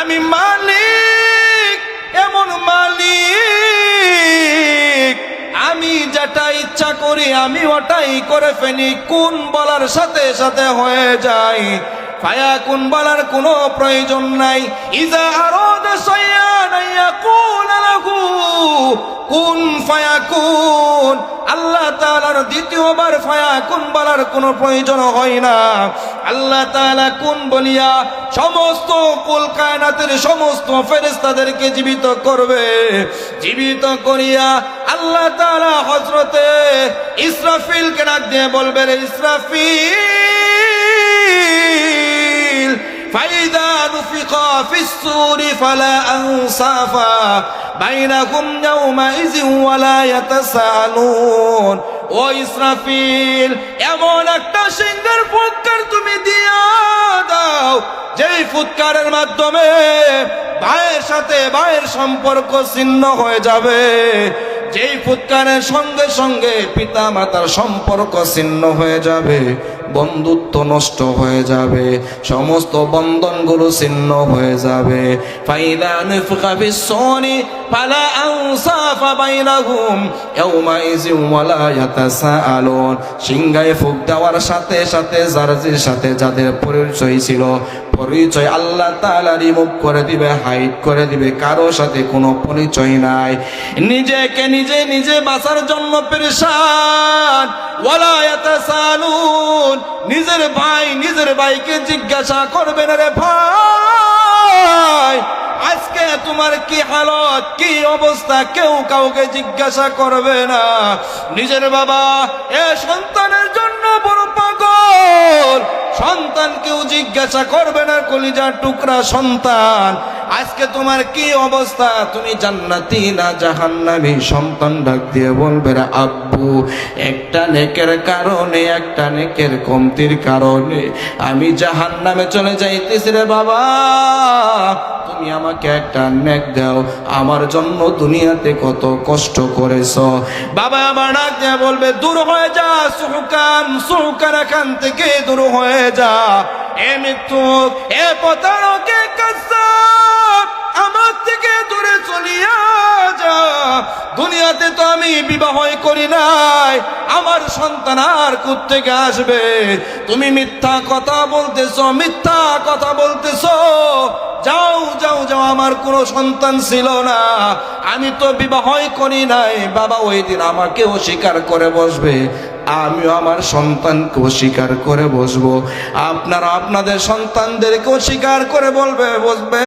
আমি মালিক, এমন মালিক, আমি যেটা ইচ্ছা করি আমি ওটাই করে ফেলি। কুন বলার সাথে সাথে হয়ে যায়, ফায়াকুন বলার কোনো প্রয়োজন নাই। ইজা আরাদা শাইআন ইয়াকুল লাহু কুন ফায়াকুন। আল্লাহ তাআলার দ্বিতীয়বার ফায়াকুন বলার কোনো প্রয়োজন হয় না। আল্লাহ তাআলা কুন বলিয়া সমস্ত কুল কায়নাতের সমস্ত ফেরেশতাদেরকে জীবিত করবে। জীবিত করিয়া আল্লাহ তাআলা হযরতে ইসরাফিলকে ডাক দিয়ে বলবে, রে ইসরাফিল, ফাইদা নুফিকা ফিস সূরি ফালা আনসাফা বাইনাকুম ইয়াওমাইযিন ওয়ালা ইয়াতাসালুন। ও ইসরাফিল, এমন একটা সিংহের ফুৎকার তুমি দিয়া দাও যেই ফুৎকারের মাধ্যমে ভাইয়ের সাথে ভাইয়ের সম্পর্ক ছিন্ন হয়ে যাবে। যেই ফুৎকারের সঙ্গে সঙ্গে পিতা মাতার সম্পর্ক ছিন্ন হয়ে যাবে, বন্ধুত্ব নষ্ট হয়ে যাবে, সমস্ত বন্ধনগুলো ছিন্ন হয়ে যাবে। ফাইদা নুফিখা ফিস সূরি ফালা আনসাফা বাইনাহুম ইয়াওমাইযিন ওয়ালা ইয়াতাসাআলুন। সিংহায় ফুঁক দেওয়ার সাথে সাথে যার সাথে যাদের পরিচয় ছিল, পরিচয় আল্লাহ তাআলা রিমুভ করে দিবে, হাইড করে দিবে। কারো সাথে কোনো পরিচয় নাই। নিজেকে নিজে বাঁচার জন্য পেরেশান। ওয়ালা ইয়াতাসালুন, নিজের ভাইকে জিজ্ঞাসা করবে না, রে ভাই আজকে তোমার কি হালত, কি অবস্থা, কেউ কাউকে জিজ্ঞাসা করবে না। নিজের বাবা এ সন্তানের জন্য বড় পাগল, সন্তান কেউ জিজ্ঞাসা করবে না। কলিজার টুকরা সন্তান, আজকে তোমার কি অবস্থা, তুমি জান্নাতি না জাহান্নামী? সন্তান ডাক দিয়ে বলবে, রে আব্বু, একটা নেকের কারণে, একটা নেকের কমতির কারণে আমি জাহান্নামে চলে যাইতেছি রে বাবা। তুমি আমাকে একটা নেক দাও, আমার জন্য দুনিয়াতে কত কষ্ট করেছো। বাবা আমার ডাক দিয়ে বলবে, দূর হয়ে যা সুহকান এখান থেকে দূর হয়ে যা। এ মৃত্যু, এ প্রতারকে কাসাব, আমার থেকে দূরে চলিয়া যা। দুনিয়াতে তো আমি বিবাহ করি নাই, আমার সন্তান আর কোত্থেকে আসবে? তুমি মিথ্যা কথা বলতেছো। যাও যাও যাও, আমার কোনো সন্তান ছিল না, আমি তো বিবাহ করি নাই। বাবা ওই দিন আমাকে অস্বীকার করে বসবে, আমিও আমার সন্তানকে অস্বীকার করে বসবো। আপনারা আপনাদের সন্তানদেরকে অস্বীকার করে বসবে।